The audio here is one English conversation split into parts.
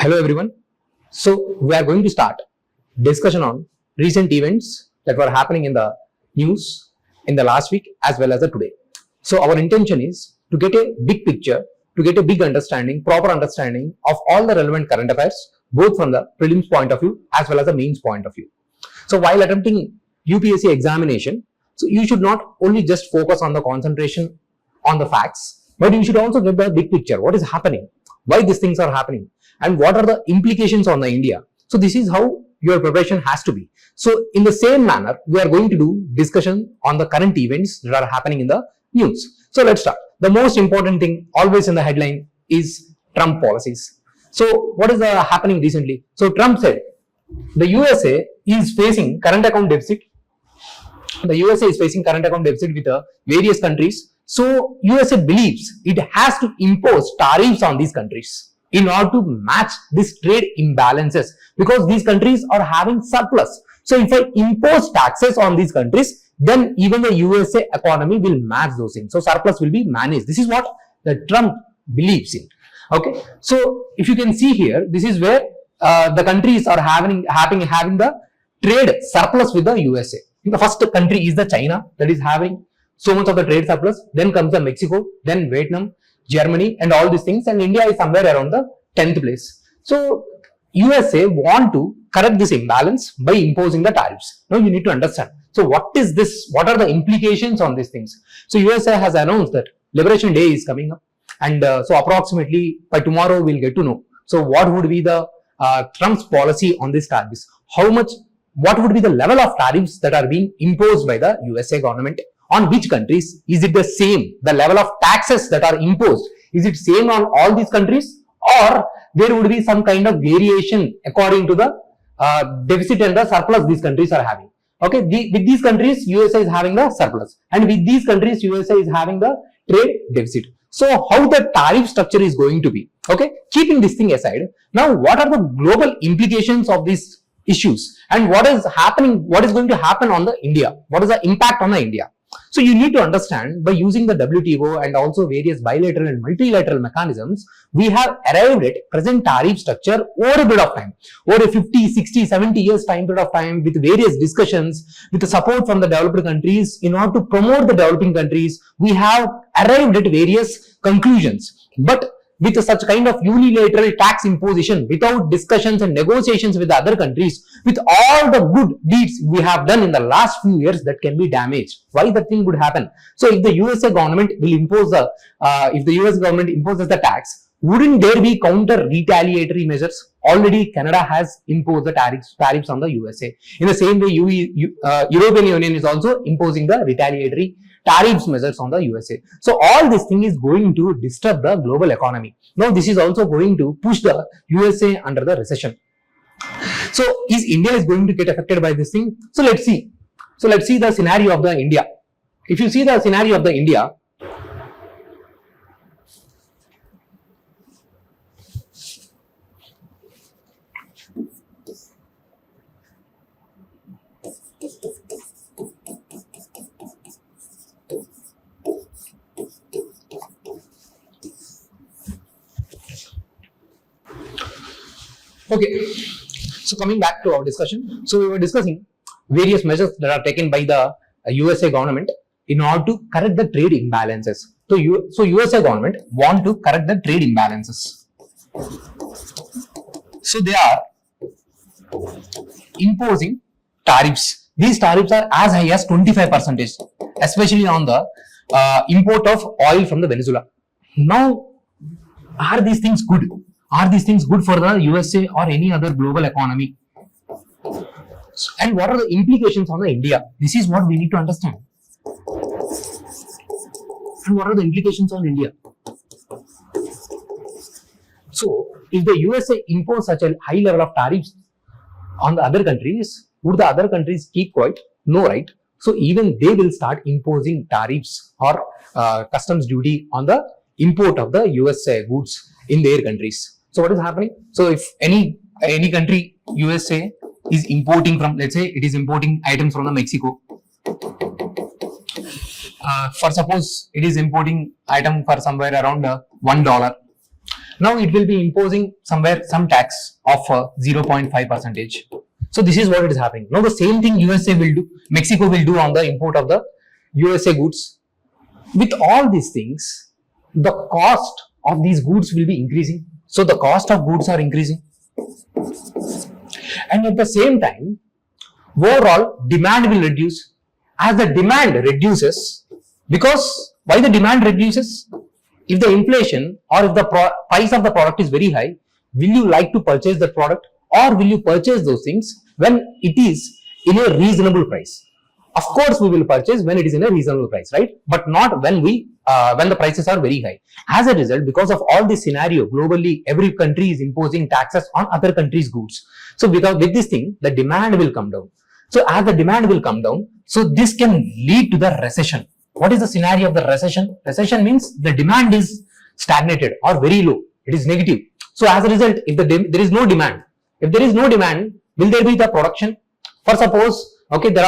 Hello everyone. So we are going to start discussion on recent events that were happening in the news in the last week as well as the today. So our intention is to get a big picture, to get a big understanding, proper understanding of all the relevant current affairs, both from the prelims point of view as well as the mains point of view. So while attempting UPSC examination, so you should not only just focus on the concentration on the facts, but you should also get the big picture. What is happening? Why these things are happening? And what are the implications on the India? So this is how your preparation has to be. So in the same manner, we are going to do discussion on the current events that are happening in the news. So let's start. The most important thing always in the headline is Trump policies. So what is happening recently? So Trump said the USA is facing current account deficit. The USA is facing current account deficit with various countries. So USA believes it has to impose tariffs on these countries in order to match these trade imbalances, because these countries are having surplus. So if I impose taxes on these countries, then even the USA economy will match those things. So surplus will be managed. This is what the Trump believes in. Okay. So if you can see here, this is where the countries are having the trade surplus with the USA. The first country is the China, that is having so much of the trade surplus. Then comes the Mexico, then Vietnam, Germany, and all these things, and India is somewhere around the 10th place. So USA want to correct this imbalance by imposing the tariffs. Now you need to understand. So what is this? What are the implications on these things? So USA has announced that Liberation Day is coming up, and so approximately by tomorrow we'll get to know. So what would be the Trump's policy on these tariffs? What would be the level of tariffs that are being imposed by the USA government? On which countries? Is it the same? The level of taxes that are imposed, is it same on all these countries, or there would be some kind of variation according to the deficit and the surplus these countries are having? Okay, with these countries USA is having the surplus, and with these countries USA is having the trade deficit. So how the tariff structure is going to be? Okay, keeping this thing aside, now what are the global implications of these issues, and what is happening? What is going to happen on the India? What is the impact on the India? So you need to understand, by using the WTO and also various bilateral and multilateral mechanisms, we have arrived at present tariff structure over a bit of time, over a 50, 60, 70 years time period of time, with various discussions, with the support from the developed countries. In order to promote the developing countries, we have arrived at various conclusions. But with such kind of unilateral tax imposition, without discussions and negotiations with the other countries, with all the good deeds we have done in the last few years, that can be damaged. Why that thing would happen? So if the USA government will impose if the US government imposes the tax, wouldn't there be counter retaliatory measures? Already Canada has imposed the tariffs on the USA. In the same way, European Union is also imposing the retaliatory tariffs measures on the USA. So all this thing is going to disturb the global economy. Now this is also going to push the USA under the recession. So is India is going to get affected by this thing? So let's see. So let's see the scenario of the India. If you see the scenario of the India, okay, so coming back to our discussion, so we were discussing various measures that are taken by the USA government in order to correct the trade imbalances. So USA government want to correct the trade imbalances. So they are imposing tariffs. These tariffs are as high as 25%, especially on the import of oil from the Venezuela. Now, are these things good? Are these things good for the USA or any other global economy? And what are the implications on the India? This is what we need to understand. And what are the implications on India? So, if the USA impose such a high level of tariffs on the other countries, would the other countries keep quiet? No, right? So, even they will start imposing tariffs or customs duty on the import of the USA goods in their countries. So what is happening? So if any country, USA, is importing from, let's say it is importing items from the Mexico, for suppose it is importing item for somewhere around $1. Now it will be imposing somewhere some tax of 0.5 percentage. So this is what it is happening. Now the same thing USA will do, Mexico will do on the import of the USA goods. With all these things, the cost of these goods will be increasing. So the cost of goods are increasing. And at the same time, overall demand will reduce. As the demand reduces, because why the demand reduces? If the inflation or if the price of the product is very high, will you like to purchase that product, or will you purchase those things when it is in a reasonable price? Of course, we will purchase when it is in a reasonable price, right? But not when the prices are very high. As a result, because of all this scenario, globally, every country is imposing taxes on other countries' goods. So because with this thing, the demand will come down. So as the demand will come down, so this can lead to the recession. What is the scenario of the recession? Recession means the demand is stagnated or very low. It is negative. So as a result, if there is no demand, will there be the production? For suppose, okay, there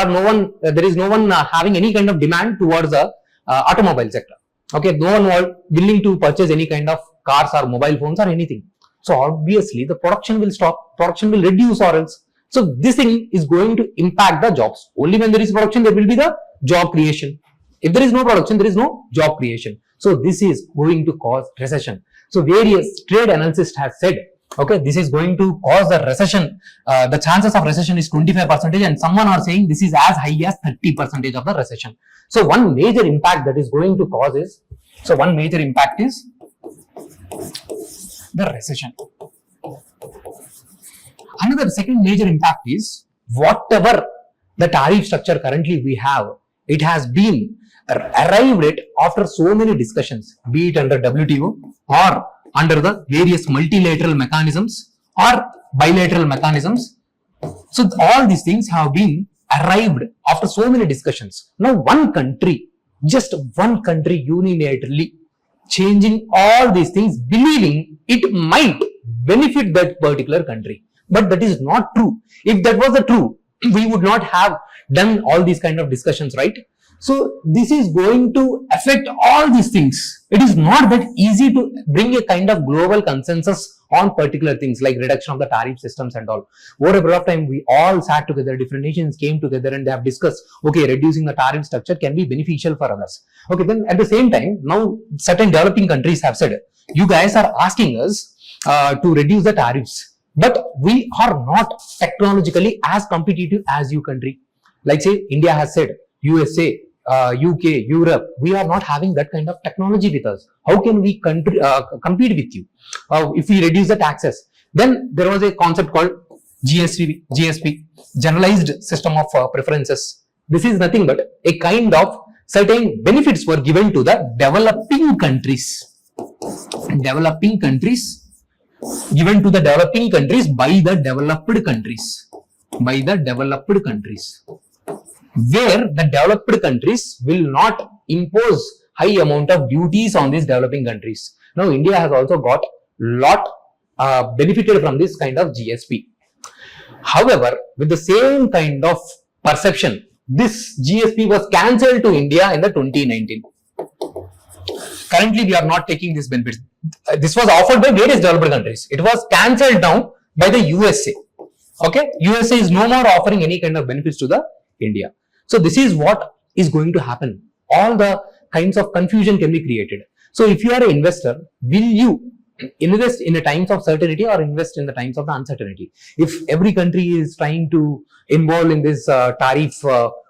is no one having any kind of demand towards the automobile sector. Okay, no one willing to purchase any kind of cars or mobile phones or anything. So obviously the production will stop, production will reduce or else. So this thing is going to impact the jobs. Only when there is production, there will be the job creation. If there is no production, there is no job creation. So this is going to cause recession. So various trade analysts have said, okay, this is going to cause the recession. The chances of recession is 25%, and someone are saying this is as high as 30% of the recession. So one major impact that is going to cause is, the recession. Another second major impact is, whatever the tariff structure currently we have, it has been arrived at after so many discussions, be it under WTO or under the various multilateral mechanisms or bilateral mechanisms. So all these things have been arrived after so many discussions. Now one country, just one country unilaterally changing all these things, believing it might benefit that particular country. But that is not true. If that was the true, we would not have done all these kind of discussions, right? So this is going to affect all these things. It is not that easy to bring a kind of global consensus on particular things like reduction of the tariff systems and all. Over a period of time, we all sat together, different nations came together and they have discussed, okay, reducing the tariff structure can be beneficial for others. Okay, then at the same time, now certain developing countries have said, you guys are asking us to reduce the tariffs, but we are not technologically as competitive as you country. Like say, India has said, USA, UK, Europe, we are not having that kind of technology with us. How can we compete with you if we reduce the taxes? Then there was a concept called GSP, Generalized System of Preferences. This is nothing but a kind of certain benefits were given to the developing countries. Given to the developing countries by the developed countries. Where the developed countries will not impose high amount of duties on these developing countries. Now, India has also got lot benefited from this kind of GSP. However, with the same kind of perception, this GSP was cancelled to India in the 2019. Currently, we are not taking this benefit. This was offered by various developed countries. It was cancelled down by the USA. Okay, USA is no more offering any kind of benefits to the India. So this is what is going to happen. All the kinds of confusion can be created. So if you are an investor, will you invest in the times of certainty or invest in the times of the uncertainty? If every country is trying to involve in this tariff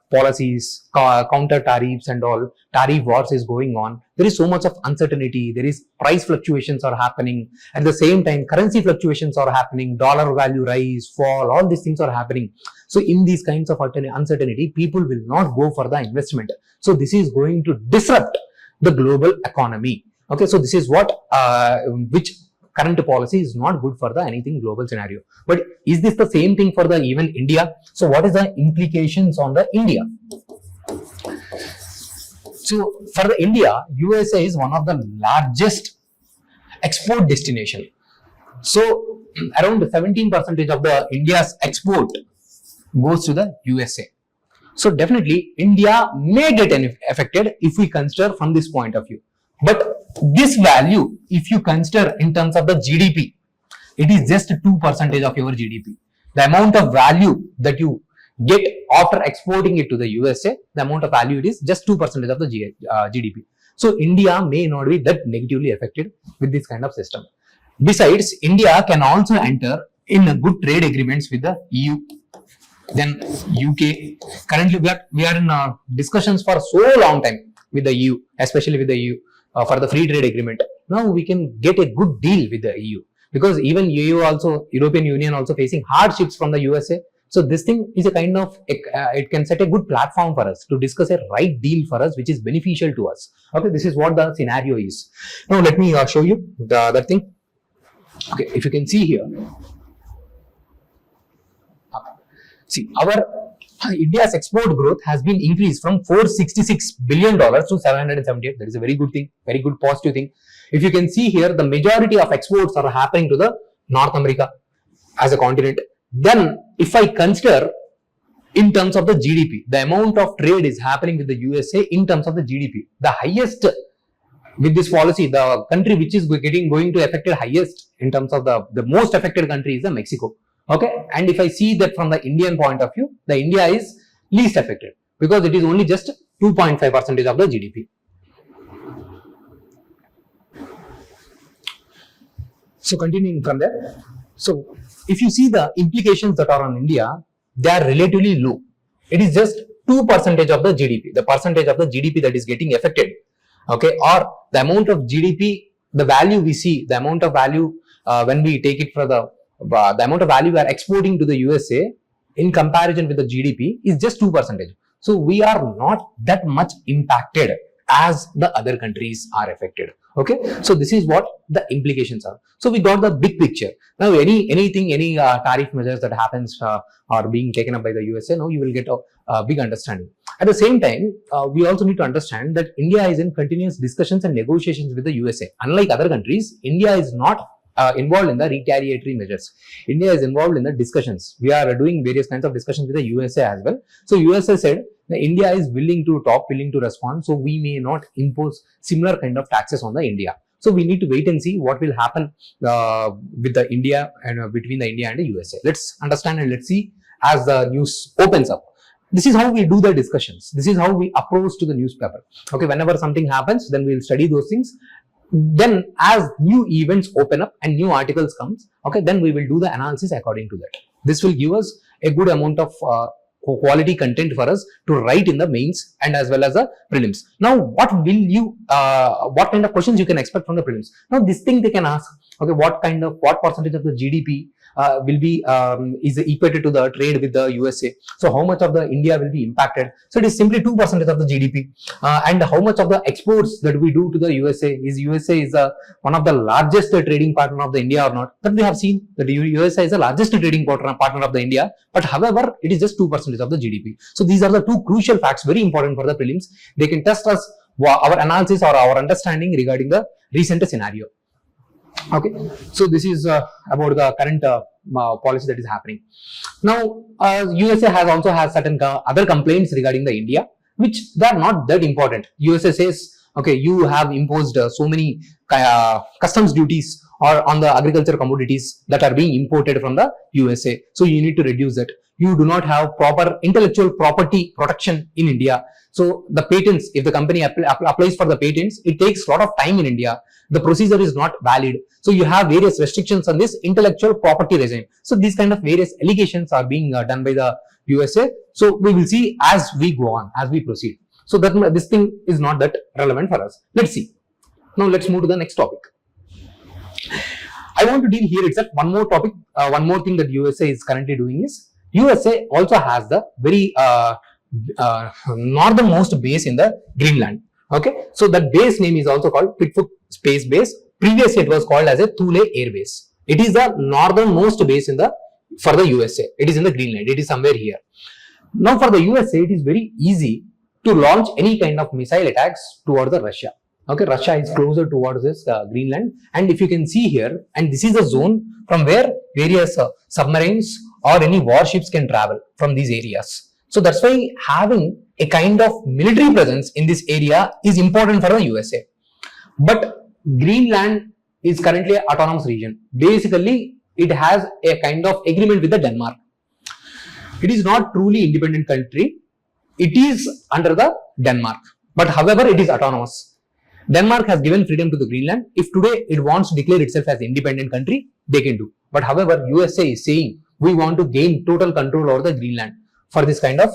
policies, counter tariffs and all, tariff wars is going on, there is so much of uncertainty, there is price fluctuations are happening, at the same time currency fluctuations are happening, dollar value rise, fall, all these things are happening. So in these kinds of uncertainty, people will not go for the investment. So this is going to disrupt the global economy. Okay, so this is what which current policy is not good for the anything global scenario. But is this the same thing for the even India? So what is the implications on the India? So for the India, USA is one of the largest export destination. So around 17% of the India's export goes to the USA. So definitely India may get affected if we consider from this point of view. But this value, if you consider in terms of the GDP, it is just 2% of your GDP. The amount of value that you get after exporting it to the USA, the amount of value it is just 2% of the GDP. So India may not be that negatively affected with this kind of system. Besides, India can also enter in a good trade agreements with the EU, then UK. Currently, we are in discussions for so long time with the EU, especially with the EU for the free trade agreement. Now we can get a good deal with the EU, because even EU also, European Union also facing hardships from the USA. So this thing is a kind of, it can set a good platform for us to discuss a right deal for us, which is beneficial to us. Okay, this is what the scenario is. Now let me show you the other thing. Okay, if you can see here, see our India's export growth has been increased from $466 billion to 778. That is a very good thing, very good positive thing. If you can see here, the majority of exports are happening to the North America as a continent. Then if I consider in terms of the GDP, the amount of trade is happening with the USA in terms of the GDP. The highest with this policy, the country which is going to affect the highest in terms of the most affected country is the Mexico. Okay, and if I see that from the Indian point of view, the India is least affected because it is only just 2.5% of the GDP. So continuing from there, so if you see the implications that are on India, they are relatively low. It is just 2% of the GDP, the percentage of the GDP that is getting affected. Okay, or the amount of GDP, the value we see, the amount of value when we take it for the amount of value we are exporting to the USA in comparison with the GDP is just 2%. So we are not that much impacted as the other countries are affected. Okay, so this is what the implications are. So we got the big picture. Now any tariff measures that happens are being taken up by the USA, now you will get a big understanding. At the same time, we also need to understand that India is in continuous discussions and negotiations with the USA. Unlike other countries, India is not involved in the retaliatory measures. India is involved in the discussions. We are doing various kinds of discussions with the USA as well. So USA said that India is willing to talk, willing to respond. So we may not impose similar kind of taxes on the India. So we need to wait and see what will happen with the India and between the India and the USA. Let's understand and let's see as the news opens up. This is how we do the discussions. This is how we approach to the newspaper. Okay, whenever something happens, then we'll study those things. Then as new events open up and new articles comes, okay, then we will do the analysis according to that. This will give us a good amount of quality content for us to write in the mains and as well as the prelims. Now, what kind of questions you can expect from the prelims? Now, this thing they can ask, okay, what percentage of the GDP will be is equated to the trade with the USA. So how much of the India will be impacted? So it is simply 2% of the GDP. And how much of the exports that we do to the USA is one of the largest trading partner of the India or not? That we have seen that the USA is the largest trading partner of the India, but however it is just 2% of the GDP. So these are the two crucial facts, very important for the prelims. They can test us our analysis or our understanding regarding the recent scenario. Okay, so this is about the current policy that is happening. Now, USA also has certain other complaints regarding the India, which they are not that important. USA says, okay, you have imposed so many customs duties or on the agriculture commodities that are being imported from the USA. So you need to reduce it. You do not have proper intellectual property protection in India. So the patents, if the company applies for the patents, it takes a lot of time in India. The procedure is not valid. So you have various restrictions on this intellectual property regime. So these kind of various allegations are being done by the USA. So we will see as we go on, as we proceed. So that this thing is not that relevant for us. Let's see. Now let's move to the next topic. I want to deal here itself one more topic. One more thing that USA is currently doing is USA also has the very northernmost base in the Greenland. Okay, so that base name is also called Pittsburgh Space Base. Previously, it was called as a Thule Air Base. It is the northernmost base for the USA. It is in the Greenland. It is somewhere here. Now, for the USA, it is very easy to launch any kind of missile attacks towards the Russia. Okay, Russia is closer towards this Greenland, and if you can see here, and this is the zone from where various submarines or any warships can travel from these areas. So that's why having a kind of military presence in this area is important for the USA. But Greenland is currently an autonomous region. Basically, it has a kind of agreement with the Denmark. It is not truly independent country. It is under the Denmark. But however, it is autonomous. Denmark has given freedom to the Greenland. If today it wants to declare itself as independent country, they can do. But however, USA is saying we want to gain total control over the Greenland for this kind of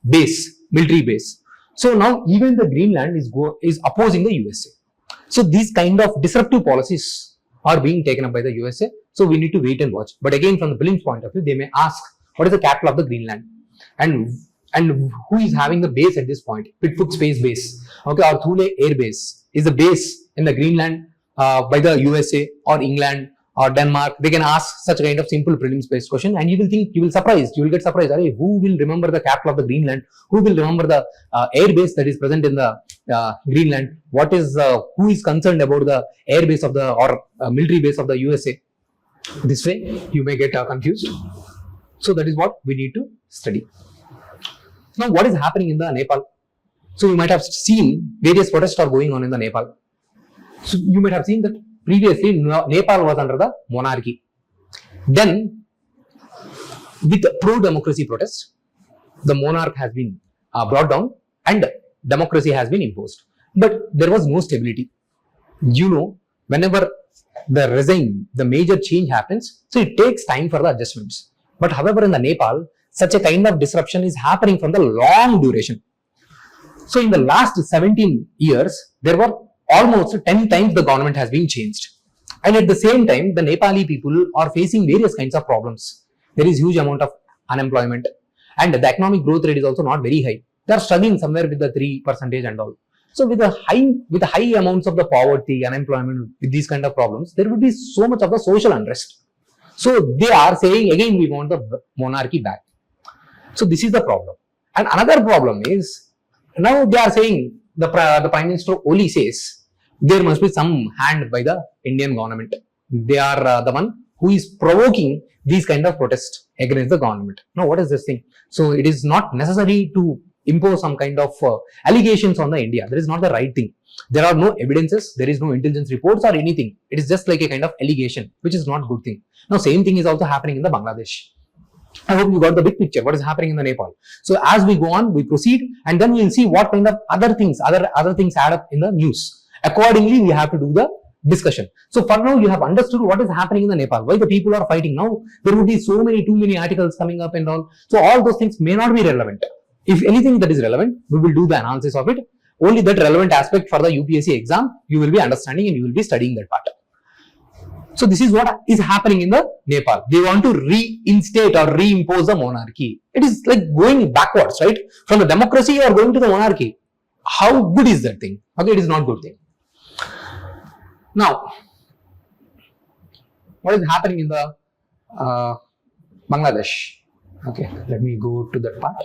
base, military base. So now even the Greenland is opposing the USA. So these kind of disruptive policies are being taken up by the USA. So we need to wait and watch. But again, from the Billings point of view, they may ask what is the capital of the Greenland and who is having the base at this point. Pittsburgh Space Base, okay, or Thule Air Base is the base in the Greenland by the USA or England or Denmark. They can ask such a kind of simple prelims based question, and you will think, you will get surprised. Who will remember the capital of the Greenland? Who will remember the air base that is present in the Greenland? What is who is concerned about the air base of the or military base of the USA? This way you may get confused. So that is what we need to study. Now, what is happening in the Nepal? So you might have seen various protests are going on in the Nepal. So you might have seen that previously Nepal was under the monarchy. Then with pro-democracy protests, the monarch has been brought down and democracy has been imposed. But there was no stability. You know, whenever the major change happens, so it takes time for the adjustments. But however, in the Nepal, such a kind of disruption is happening from the long duration. So in the last 17 years, there were almost 10 times the government has been changed. And at the same time, the Nepali people are facing various kinds of problems. There is huge amount of unemployment and the economic growth rate is also not very high. They are struggling somewhere with the 3% and all. So with the high amounts of the poverty, unemployment, with these kind of problems, there will be so much of the social unrest. So they are saying again, we want the monarchy back. So this is the problem. And another problem is, now they are saying, the Prime Minister Oli says, there must be some hand by the Indian government. They are the one who is provoking these kind of protests against the government. Now, what is this thing? So it is not necessary to impose some kind of allegations on the India. That is not the right thing. There are no evidences, there is no intelligence reports or anything. It is just like a kind of allegation, which is not good thing. Now, same thing is also happening in the Bangladesh. I hope you got the big picture, what is happening in the Nepal. So as we go on, we proceed and then we will see what kind of other things add up in the news. Accordingly, we have to do the discussion. So for now, you have understood what is happening in the Nepal, why the people are fighting. Now, there would be too many articles coming up and all. So all those things may not be relevant. If anything that is relevant, we will do the analysis of it. Only that relevant aspect for the UPSC exam, you will be understanding and you will be studying that part. So this is what is happening in the Nepal. They want to reinstate or reimpose the monarchy. It is like going backwards, right? From the democracy or going to the monarchy. How good is that thing? Okay, it is not good thing. Now, what is happening in the Bangladesh? Okay, let me go to that part.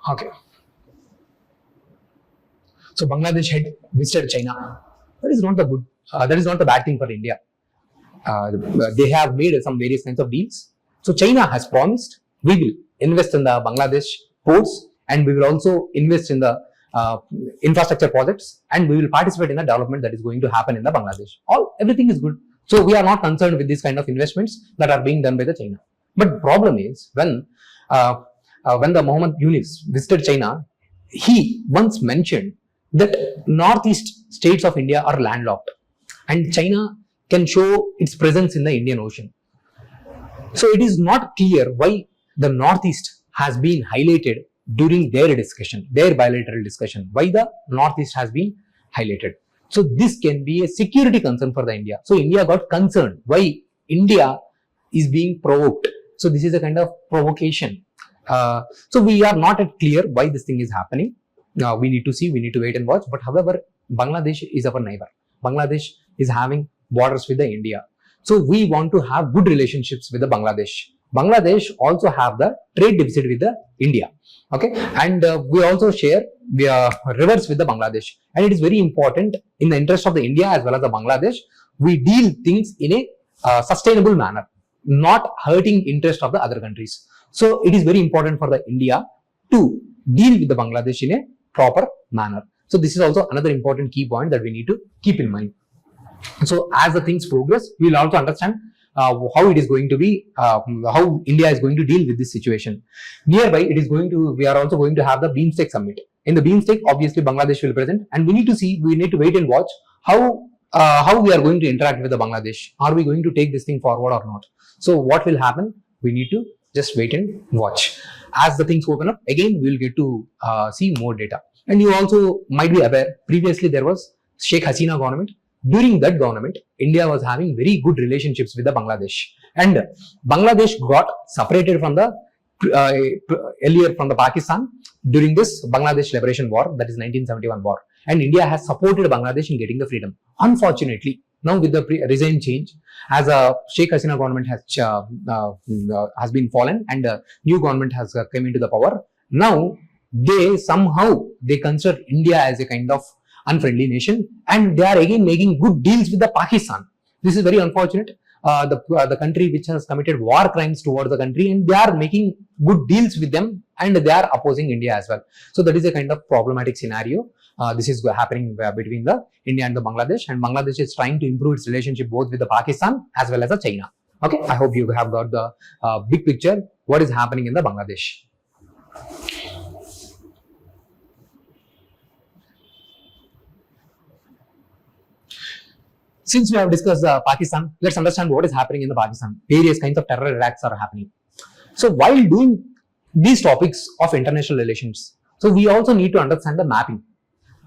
Okay. So Bangladesh had visited China. That is not the good. That is not the bad thing for India. They have made some various kinds of deals. So China has promised we will invest in the Bangladesh ports and we will also invest in the infrastructure projects and we will participate in the development that is going to happen in the Bangladesh. Everything is good. So we are not concerned with these kind of investments that are being done by the China. But the problem is when the Muhammad Yunus visited China, he once mentioned that northeast states of India are landlocked and China can show its presence in the Indian Ocean. So it is not clear why the northeast has been highlighted during their discussion, their bilateral discussion, why the northeast has been highlighted. So this can be a security concern for the India. So India got concerned why India is being provoked. So this is a kind of provocation. So we are not at clear why this thing is happening. Now we need to see, we need to wait and watch. But however, Bangladesh is our neighbor. Bangladesh is having borders with the India. So we want to have good relationships with the Bangladesh. Bangladesh also have the trade deficit with the India. Okay, and we also share rivers with the Bangladesh, and it is very important in the interest of the India as well as the Bangladesh, we deal things in a sustainable manner, not hurting interest of the other countries. So it is very important for the India to deal with the Bangladesh in a proper manner. So this is also another important key point that we need to keep in mind. So as the things progress, we will also understand how it is going to be, how India is going to deal with this situation. Nearby, we are also going to have the BeamSteak summit. In the BeamSteak, obviously Bangladesh will present, and we need to wait and watch how we are going to interact with the Bangladesh. Are we going to take this thing forward or not? So what will happen? We need to just wait and watch. As the things open up, again, we will get to see more data. And you also might be aware, previously there was Sheikh Hasina government. During that government, India was having very good relationships with the Bangladesh, and Bangladesh got separated from the earlier from the Pakistan during this Bangladesh Liberation War, that is 1971 war, and India has supported Bangladesh in getting the freedom. Unfortunately, now with the regime change, as a Sheikh Hasina government has been fallen and a new government has come into the power, now they consider India as a kind of unfriendly nation, and they are again making good deals with the Pakistan. This is very unfortunate. The country which has committed war crimes towards the country, and they are making good deals with them, and they are opposing India as well. So that is a kind of problematic scenario. This is happening between the India and the Bangladesh, and Bangladesh is trying to improve its relationship both with the Pakistan as well as the China. Okay, I hope you have got the big picture what is happening in the Bangladesh. Since we have discussed Pakistan, let's understand what is happening in the Pakistan. Various kinds of terror attacks are happening. So while doing these topics of international relations, so we also need to understand the mapping.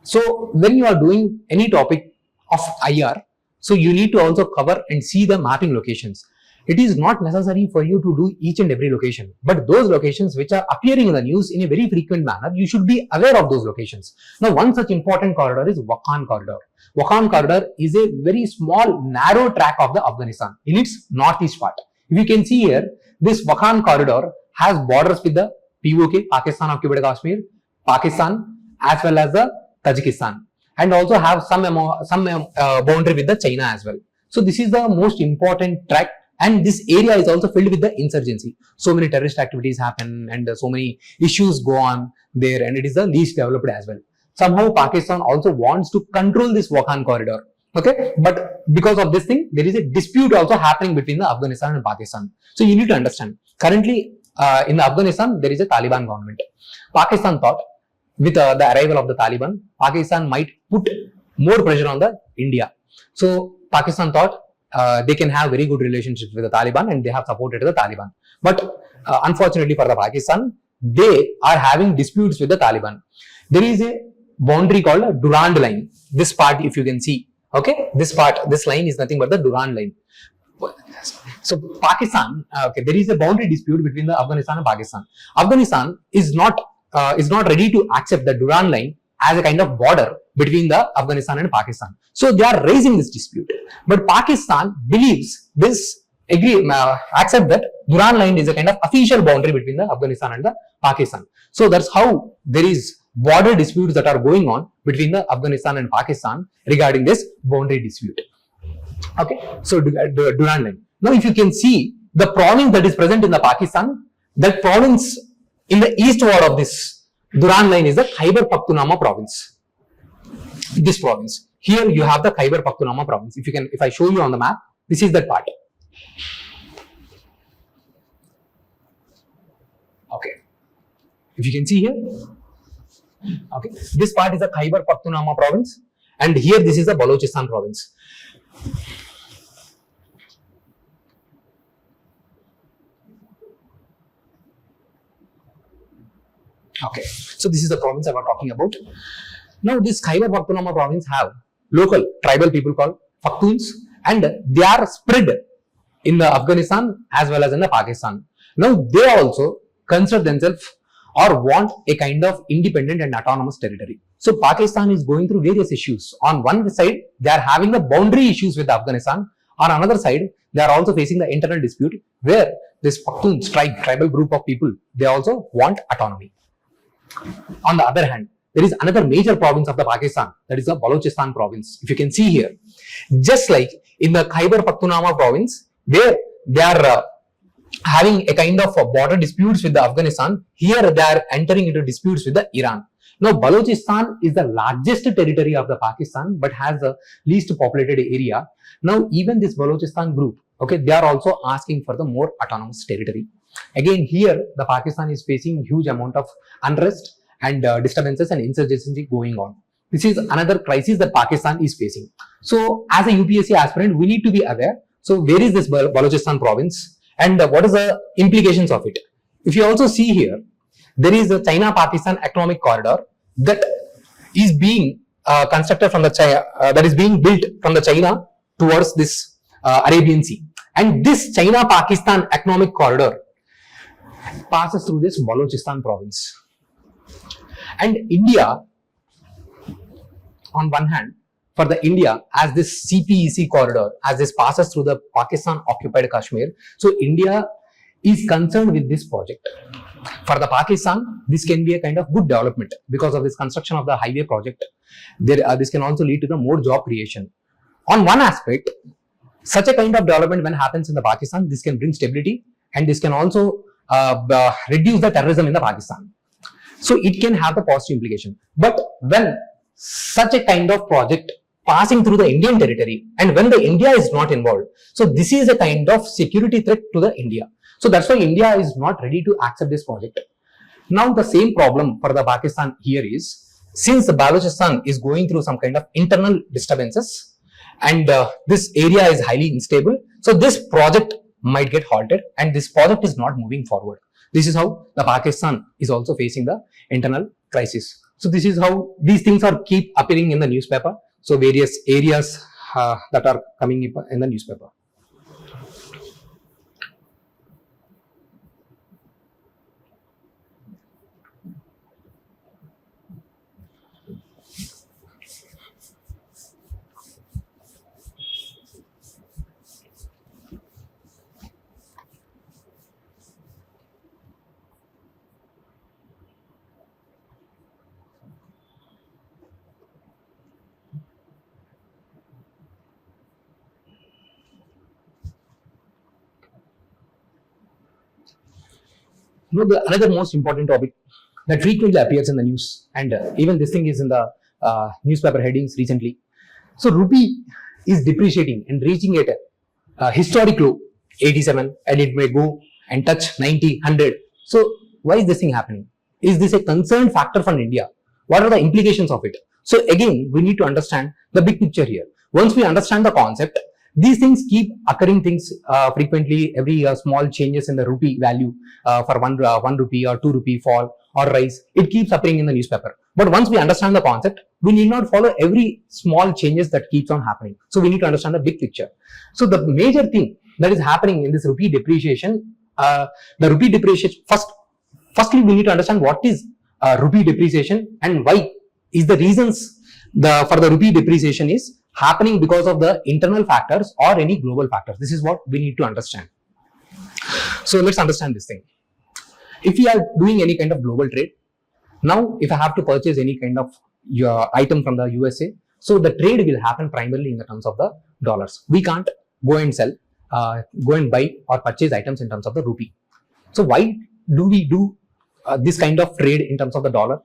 So when you are doing any topic of IR, so you need to also cover and see the mapping locations. It is not necessary for you to do each and every location, but those locations which are appearing in the news in a very frequent manner, you should be aware of those locations. Now, one such important corridor is Wakhan corridor. Wakhan corridor is a very small, narrow track of the Afghanistan in its northeast part. If you can see here, this Wakhan corridor has borders with the POK, Pakistan Occupied Kashmir, Pakistan, as well as the Tajikistan, and also have some boundary with the China as well. So this is the most important track, and this area is also filled with the insurgency. So many terrorist activities happen, and so many issues go on there, and it is the least developed as well. Somehow Pakistan also wants to control this Wakhan corridor. Okay, but because of this thing, there is a dispute also happening between the Afghanistan and Pakistan. So you need to understand, currently in the Afghanistan, there is a Taliban government. Pakistan thought with the arrival of the Taliban, Pakistan might put more pressure on the India. So Pakistan thought they can have very good relationships with the Taliban, and they have supported the Taliban. But unfortunately for the Pakistan, they are having disputes with the Taliban. There is a boundary called Durand line. This part, if you can see, okay, this line is nothing but the Durand line. So Pakistan, okay, there is a boundary dispute between the Afghanistan and Pakistan. Afghanistan is not ready to accept the Durand line as a kind of border between the Afghanistan and Pakistan. So they are raising this dispute. But Pakistan believes accept that Durand line is a kind of official boundary between the Afghanistan and the Pakistan. So that's how there is border disputes that are going on between the Afghanistan and Pakistan regarding this boundary dispute. Okay, so the Durand line. Now, if you can see the province that is present in the Pakistan, that province in the eastward of this Durand line is the Khyber Pakhtunkhwa province. This province. Here you have the Khyber Pakhtunkhwa province. If I show you on the map, this is that part. Okay. If you can see here, okay, this part is the Khyber Pakhtunkhwa province, and here this is the Baluchistan province. Okay, so this is the province I was talking about. Now, this Khyber Pakhtunkhwa province have local tribal people called Pakhtuns, and they are spread in the Afghanistan as well as in the Pakistan. Now, they also consider themselves or want a kind of independent and autonomous territory. So Pakistan is going through various issues. On one side, they are having the boundary issues with Afghanistan. On another side, they are also facing the internal dispute where this Pakhtun's tribal group of people, they also want autonomy. On the other hand, there is another major province of the Pakistan, that is the Baluchistan province. If you can see here, just like in the Khyber Pakhtunkhwa province, where they are having a kind of border disputes with the Afghanistan, here they are entering into disputes with the Iran. Now, Baluchistan is the largest territory of the Pakistan, but has the least populated area. Now, even this Baluchistan group, okay, they are also asking for the more autonomous territory. Again, here the Pakistan is facing huge amount of unrest and disturbances and insurgency going on. This is another crisis that Pakistan is facing. So, as a UPSC aspirant, we need to be aware. So, where is this Baluchistan province and what is the implications of it? If you also see here, there is a China-Pakistan economic corridor that is being constructed from the China, that is being built from the China towards this Arabian Sea. And this China-Pakistan economic corridor passes through this Baluchistan province. And India, on one hand, for the India, as this CPEC corridor, as this passes through the Pakistan occupied Kashmir, so India is concerned with this project. For the Pakistan, this can be a kind of good development because of this construction of the highway project. This can also lead to the more job creation. On one aspect, such a kind of development when happens in the Pakistan, this can bring stability and this can also reduce the terrorism in the Pakistan. So it can have the positive implication. But when such a kind of project passing through the Indian territory and when the India is not involved, so this is a kind of security threat to the India. So that's why India is not ready to accept this project. Now the same problem for the Pakistan here is, since the Baluchistan is going through some kind of internal disturbances and this area is highly unstable, so this project might get halted and this project is not moving forward. This is how the Pakistan is also facing the internal crisis. So this is how these things are keep appearing in the newspaper. So various areas that are coming in the newspaper. No, another most important topic that frequently appears in the news, and even this thing is in the newspaper headings recently. So rupee is depreciating and reaching at a historic low, 87, and it may go and touch 90, 100. So why is this thing happening? Is this a concern factor for India? What are the implications of it? So again, we need to understand the big picture here. Once we understand the concept, these things keep occurring frequently. Every small changes in the rupee value for 1 rupee or 2 rupee fall or rise, it keeps appearing in the newspaper. But once we understand the concept, we need not follow every small changes that keeps on happening. So we need to understand the big picture. So the major thing that is happening in this rupee depreciation, the rupee depreciation, firstly we need to understand what is rupee depreciation and why is the reasons for the rupee depreciation is happening because of the internal factors or any global factors. This is what we need to understand. So let's understand this thing. If we are doing any kind of global trade, now if I have to purchase any kind of item from the USA, so the trade will happen primarily in the terms of the dollars. We can't go and sell, go and buy or purchase items in terms of the rupee. So why do we do this kind of trade in terms of the dollar?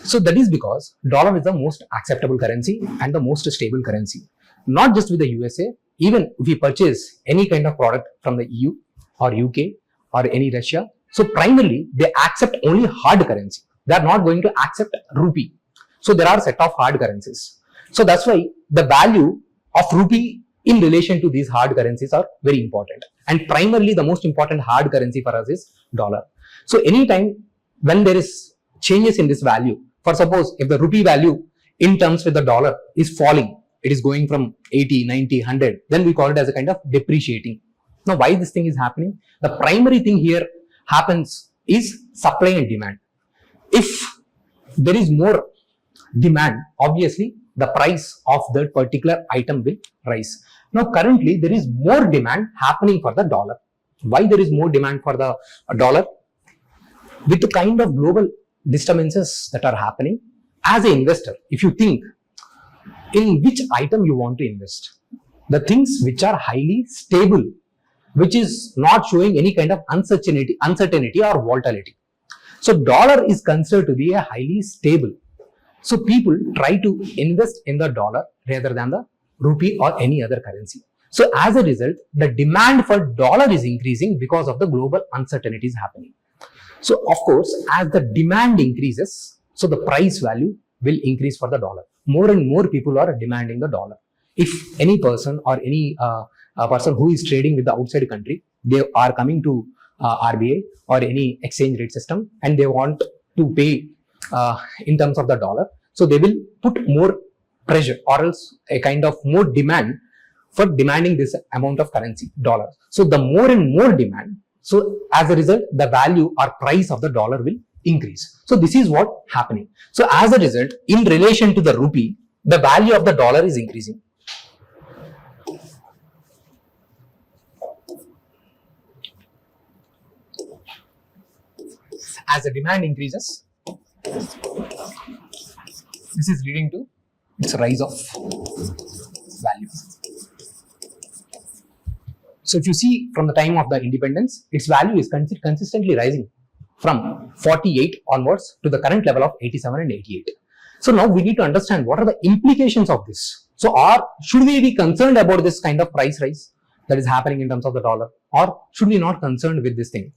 So that is because dollar is the most acceptable currency and the most stable currency. Not just with the USA, even if we purchase any kind of product from the EU or UK or any Russia, so primarily they accept only hard currency. They are not going to accept rupee. So there are a set of hard currencies. So that's why the value of rupee in relation to these hard currencies are very important. And primarily the most important hard currency for us is dollar. So anytime when there is changes in this value, for suppose if the rupee value in terms with the dollar is falling, it is going from 80, 90, 100, then we call it as a kind of depreciating. Now why this thing is happening? The primary thing here happens is supply and demand. If there is more demand, obviously the price of that particular item will rise. Now currently there is more demand happening for the dollar. Why there is more demand for the dollar? With the kind of global disturbances that are happening, as an investor, if you think in which item you want to invest, the things which are highly stable, which is not showing any kind of uncertainty or volatility. So dollar is considered to be a highly stable. So people try to invest in the dollar rather than the rupee or any other currency. So as a result, the demand for dollar is increasing because of the global uncertainties happening. So of course, as the demand increases, so the price value will increase for the dollar. More and more people are demanding the dollar. If any person or any person who is trading with the outside country, they are coming to RBI or any exchange rate system and they want to pay in terms of the dollar, so they will put more pressure or else a kind of more demand for demanding this amount of currency, dollar. So the more and more demand, so as a result, the value or price of the dollar will increase. So this is what happening. So as a result, in relation to the rupee, the value of the dollar is increasing. As the demand increases, this is leading to its rise of value. So if you see from the time of the independence, its value is consistently rising from 48 onwards to the current level of 87 and 88. So now we need to understand what are the implications of this. So should we be concerned about this kind of price rise that is happening in terms of the dollar, or should we not concerned with this thing?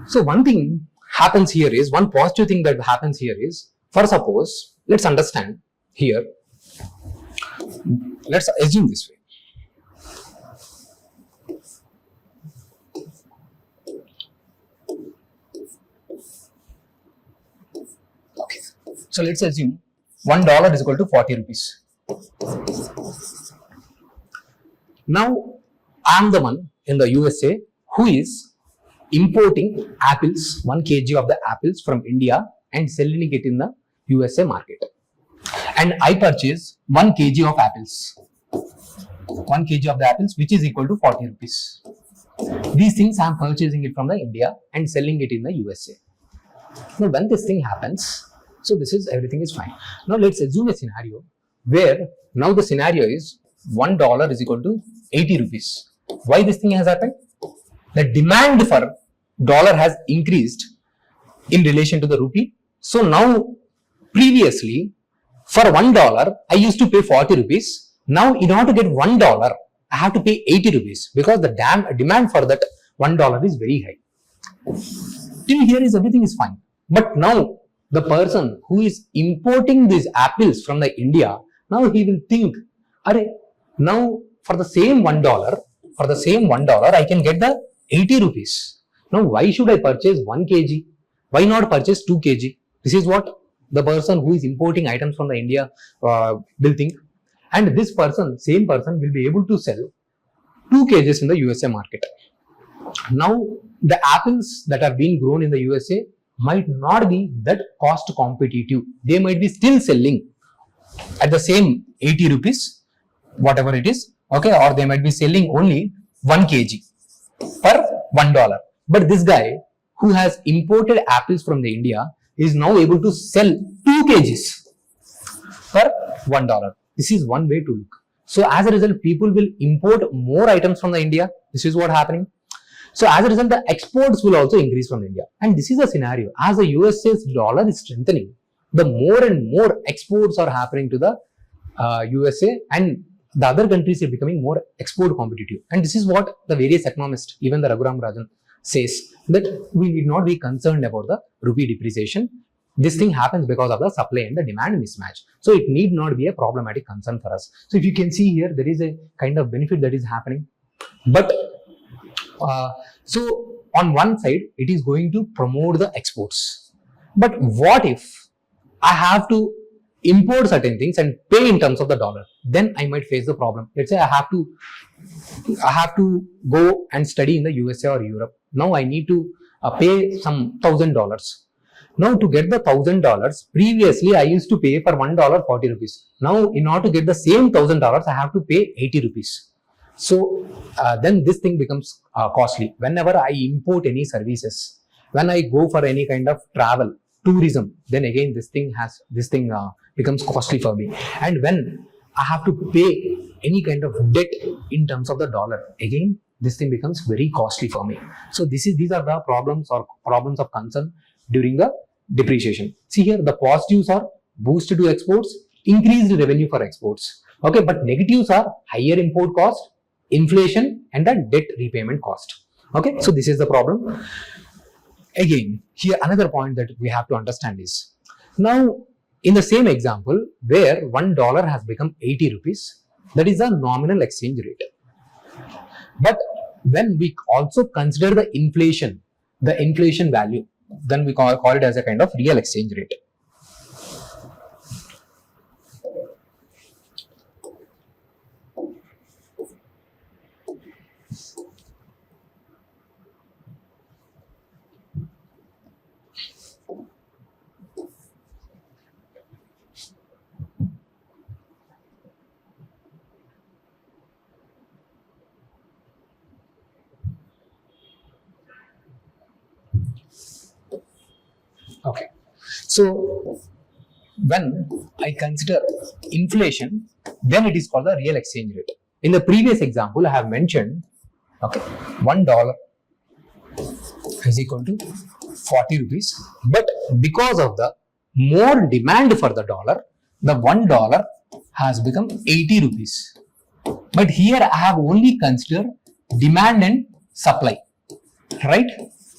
So one thing happens here is, one positive thing that happens here is, for suppose, let's understand here, let's assume this way. Okay, so let's assume $1 is equal to 40 rupees. Now, I am the one in the USA who is importing apples, 1 kg of the apples from India and selling it in the USA market. And I purchase 1 kg of apples. 1 kg of the apples, which is equal to 40 rupees. These things I am purchasing it from the India and selling it in the USA. Now when this thing happens, so everything is fine. Now let's assume a scenario where now the scenario is $1 is equal to 80 rupees. Why this thing has happened? The demand for dollar has increased in relation to the rupee. So now previously for $1 I used to pay 40 rupees. Now in order to get $1 I have to pay 80 rupees because the demand for that $1 is very high. Till here everything is fine. But now the person who is importing these apples from the India, now he will think, now for the same $1, I can get the 80 rupees. Now why should I purchase 1 kg? Why not purchase 2 kg? This is what the person who is importing items from the India will think. And this person, same person, will be able to sell 2 kgs in the USA market. Now the apples that are being grown in the USA might not be that cost competitive. They might be still selling at the same 80 rupees, whatever it is, okay, or they might be selling only 1 kg per $1. But this guy who has imported apples from the India is now able to sell 2 kgs per $1. This is one way to look. So as a result, people will import more items from the India. This is what happening. So as a result, the exports will also increase from India. And this is a scenario. As the US's dollar is strengthening, the more and more exports are happening to the USA, and the other countries are becoming more export competitive. And this is what the various economists, even the Raghuram Rajan, says, that we need not be concerned about the rupee depreciation. This thing happens because of the supply and the demand mismatch. So it need not be a problematic concern for us. So if you can see here, there is a kind of benefit that is happening. But so on one side, it is going to promote the exports. But what if I have to import certain things and pay in terms of the dollar? Then I might face the problem. Let's say I have to go and study in the USA or Europe. Now I need to pay some $1,000. Now to get the $1,000, previously I used to pay for $1 40 rupees. Now in order to get the same $1,000, I have to pay 80 rupees. So then this thing becomes costly. Whenever I import any services, when I go for any kind of travel, tourism, then again this thing becomes costly for me. And when I have to pay any kind of debt in terms of the dollar, again this thing becomes very costly for me. So these are the problems of concern during the depreciation. See here, the positives are boost to exports, increased revenue for exports. Okay, but negatives are higher import cost, inflation, and the debt repayment cost. Okay, so this is the problem. Again, here another point that we have to understand is, now in the same example where $1 has become 80 rupees, that is a nominal exchange rate. But when we also consider the inflation value, then we call it as a kind of real exchange rate. Okay, so when I consider inflation, then it is called the real exchange rate. In the previous example, I have mentioned, okay, $1 is equal to 40 rupees. But because of the more demand for the dollar, the $1 has become 80 rupees. But here I have only considered demand and supply, right?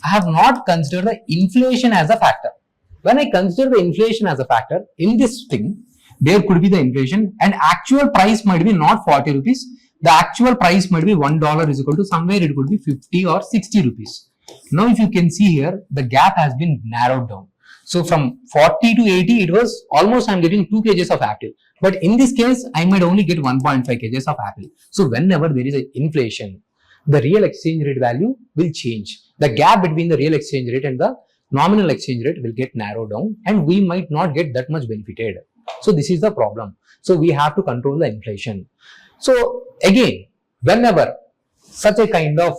I have not considered the inflation as a factor. When I consider the inflation as a factor, in this thing, there could be the inflation and actual price might be not 40 rupees. The actual price might be $1 is equal to somewhere it could be 50 or 60 rupees. Now, if you can see here, the gap has been narrowed down. So from 40 to 80, it was almost I'm getting 2 kgs of apple. But in this case, I might only get 1.5 kgs of apple. So whenever there is an inflation, the real exchange rate value will change. The gap between the real exchange rate and the nominal exchange rate will get narrowed down and we might not get that much benefited. So this is the problem. So we have to control the inflation. So again, whenever such a kind of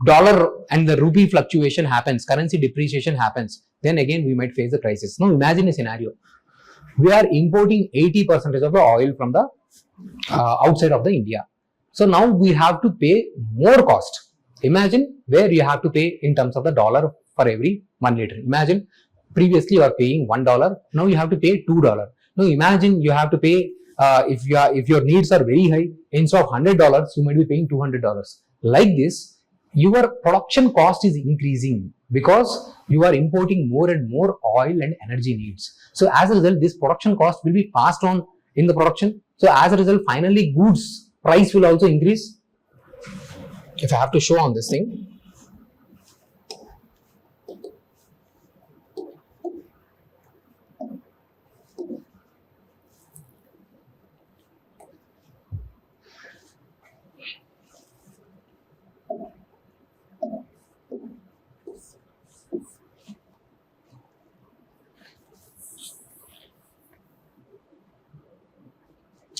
dollar and the rupee fluctuation happens, currency depreciation happens, then again we might face the crisis. Now imagine a scenario. We are importing 80% of the oil from the outside of the India. So now we have to pay more cost. Imagine where you have to pay in terms of the dollar for every 1 liter. Imagine previously you are paying $1, now you have to pay $2. Now imagine you have to pay if your needs are very high, instead of $100 you might be paying $200. Like this, your production cost is increasing because you are importing more and more oil and energy needs. So as a result, this production cost will be passed on in the production. So as a result, finally goods price will also increase. If I have to show on this thing,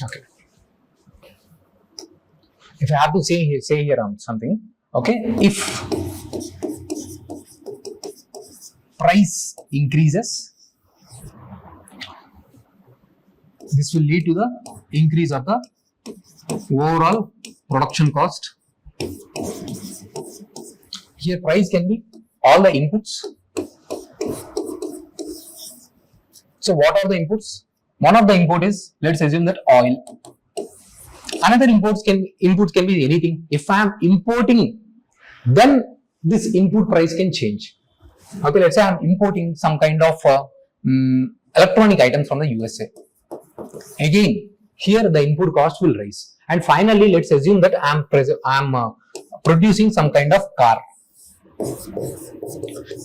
okay. If I have to say here something, okay, if price increases, this will lead to the increase of the overall production cost. Here price can be all the inputs. So what are the inputs? One of the input is, let's assume that oil. Another inputs can be anything. If I am importing, then this input price can change. Okay, let's say I am importing some kind of electronic items from the USA. Again, here the input cost will rise. And finally, let's assume that I am producing some kind of car.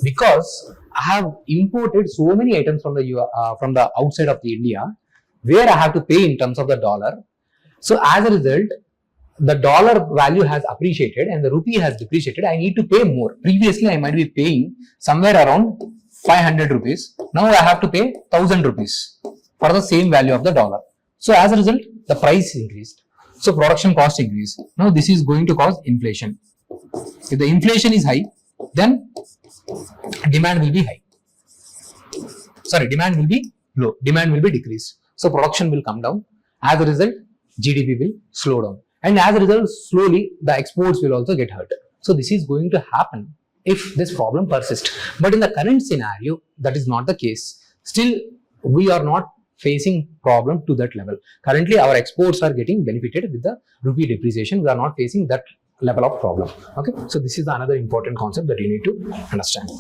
Because I have imported so many items from the outside of the India, where I have to pay in terms of the dollar. So as a result, the dollar value has appreciated and the rupee has depreciated, I need to pay more. Previously, I might be paying somewhere around 500 rupees. Now I have to pay 1000 rupees for the same value of the dollar. So as a result, the price increased. So production cost increased. Now this is going to cause inflation. If the inflation is high, then demand will be high. Sorry, demand will be low. Demand will be decreased. So production will come down. As a result, GDP will slow down. And as a result, slowly the exports will also get hurt. So this is going to happen if this problem persists. But in the current scenario, that is not the case. Still, we are not facing problem to that level. Currently, our exports are getting benefited with the rupee depreciation. We are not facing that level of problem. Okay, so this is another important concept that you need to understand.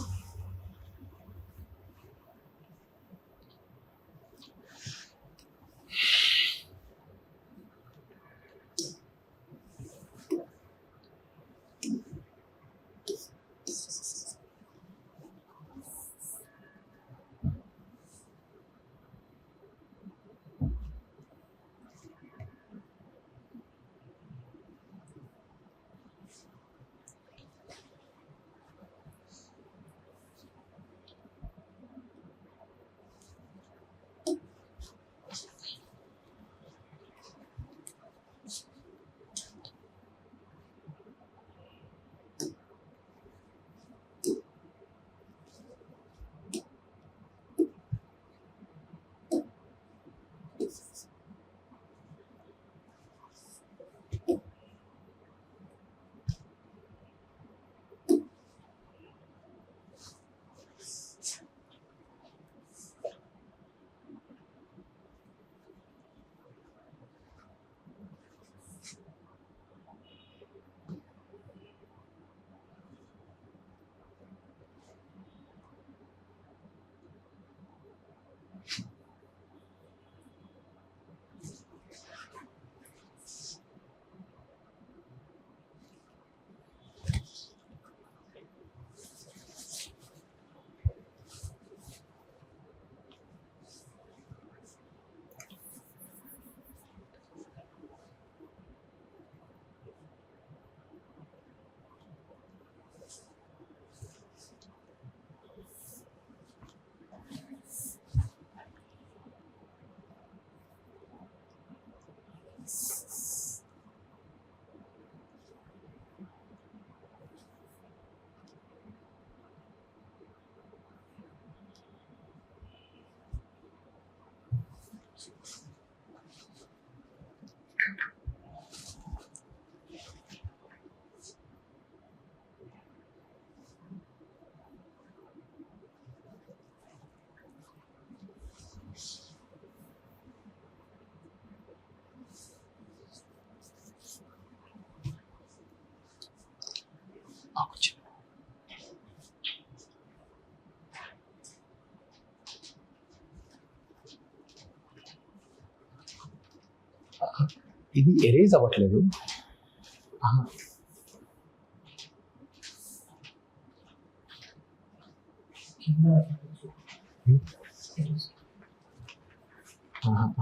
ఇది erase అవ్వట్లేదు.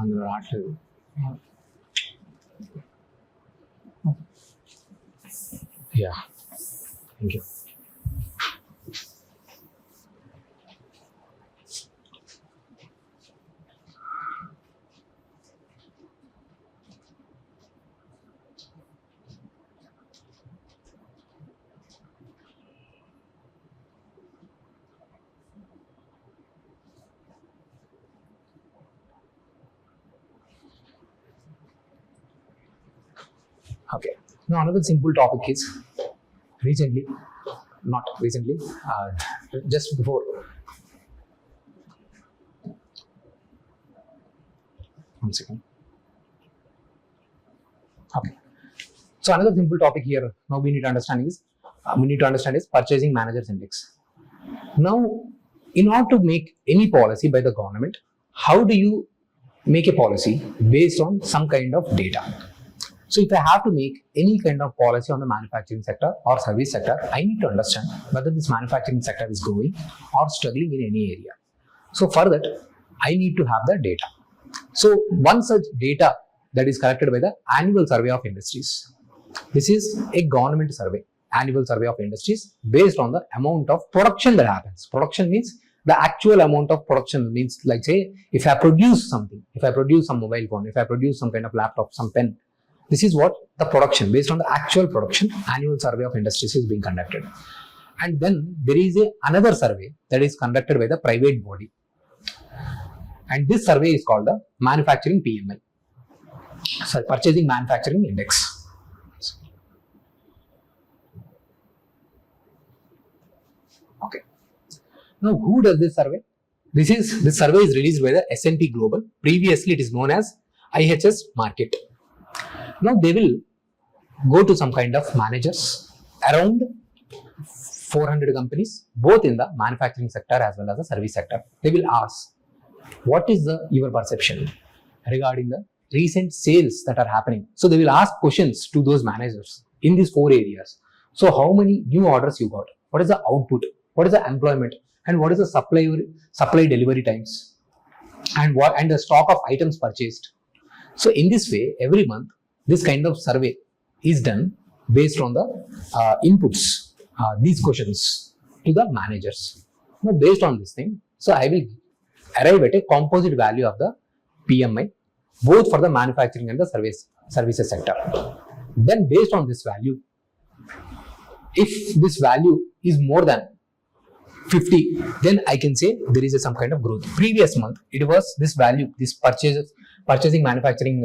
అందులో రావట్లేదు. Yeah, thank you. Okay. Now another simple topic is just before. One second. Okay. So another simple topic here now we need to understand is purchasing managers index. Now, in order to make any policy by the government, how do you make a policy based on some kind of data? So if I have to make any kind of policy on the manufacturing sector or service sector, I need to understand whether this manufacturing sector is growing or struggling in any area. So for that, I need to have the data. So one such data that is collected by the annual survey of industries. This is a government survey, annual survey of industries based on the amount of production that happens. Production means the actual amount of production, means like say if I produce something, if I produce some mobile phone, if I produce some kind of laptop, some pen, this is what the production, based on the actual production, annual survey of industries is being conducted. And then there is another survey that is conducted by the private body. And this survey is called the manufacturing PMI. Sorry, Purchasing Manufacturing Index. Okay. Now, who does this survey? This survey is released by the S&P Global. Previously, it is known as IHS Market. Now, they will go to some kind of managers, around 400 companies, both in the manufacturing sector as well as the service sector. They will ask, what is your perception regarding the recent sales that are happening? So, they will ask questions to those managers in these 4 areas. So, how many new orders you got? What is the output? What is the employment? And what is the supply delivery times? And the stock of items purchased? So, in this way, every month, this kind of survey is done based on the inputs, these questions to the managers. Now, based on this thing, so I will arrive at a composite value of the PMI, both for the manufacturing and the services sector. Then, based on this value, if this value is more than 50, then I can say there is some kind of growth. Previous month, it was this value, this purchasing manufacturing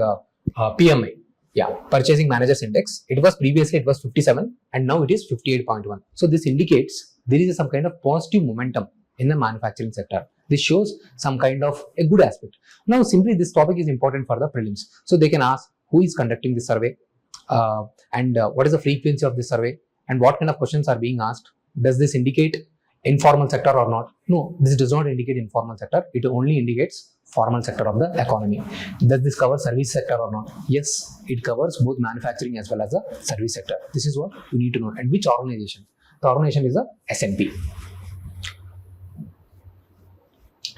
PMI. Yeah, Purchasing Managers Index. Previously it was 57 and now it is 58.1. So this indicates there is some kind of positive momentum in the manufacturing sector. This shows some kind of a good aspect. Now simply this topic is important for the prelims. So they can ask who is conducting this survey and what is the frequency of this survey and what kind of questions are being asked. Does this indicate informal sector or not? No, this does not indicate informal sector. It only indicates formal sector of the economy. Does this cover service sector or not? Yes, it covers both manufacturing as well as the service sector. This is what you need to know. And which organization? The organization is the S&P.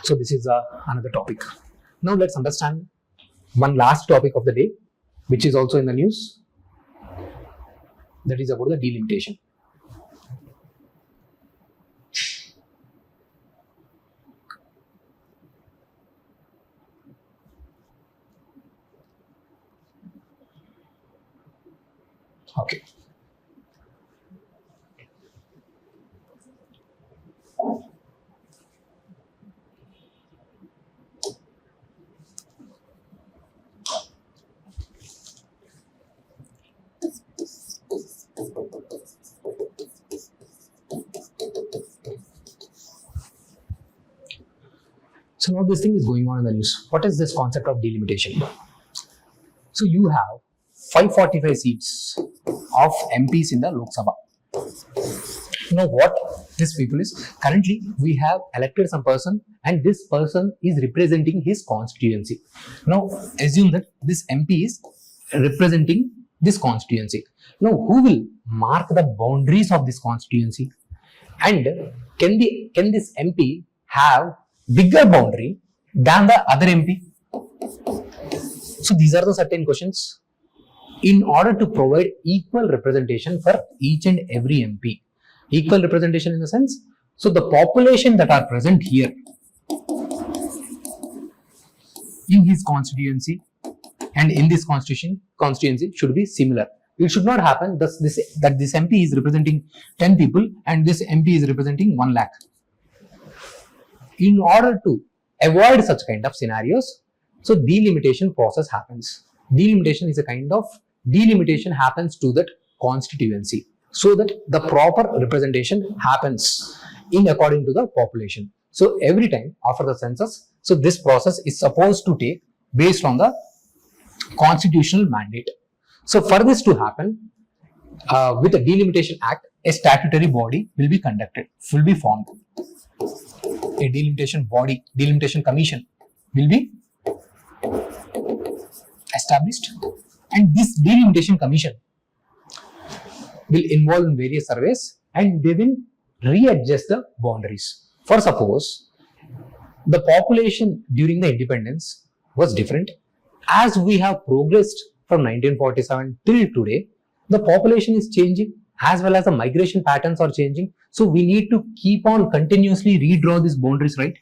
So this is another topic. Now let's understand one last topic of the day, which is also in the news. That is about the delimitation. Okay. So now this thing is going on in the news. What is this concept of delimitation? So you have 545 seats of MPs in the Lok Sabha. Now what this people is, currently we have elected some person and this person is representing his constituency. Now assume that this MP is representing this constituency. Now who will mark the boundaries of this constituency? And can this MP have bigger boundary than the other MP? So these are the certain questions. In order to provide equal representation for each and every MP. Equal representation in the sense, so the population that are present here in his constituency and in this constituency should be similar. It should not happen that this MP is representing 10 people and this MP is representing 1 lakh. In order to avoid such kind of scenarios, so delimitation process happens. Delimitation is a kind of delimitation happens to that constituency so that the proper representation happens in according to the population. So every time after the census, so this process is supposed to take based on the constitutional mandate. So for this to happen, with the Delimitation Act, a statutory body will be formed. A delimitation body, delimitation commission will be established, and this delimitation commission will involve in various surveys and they will readjust the boundaries. For suppose the population during the independence was different. As we have progressed from 1947 till today, the population is changing as well as the migration patterns are changing. So we need to keep on continuously redraw these boundaries, right?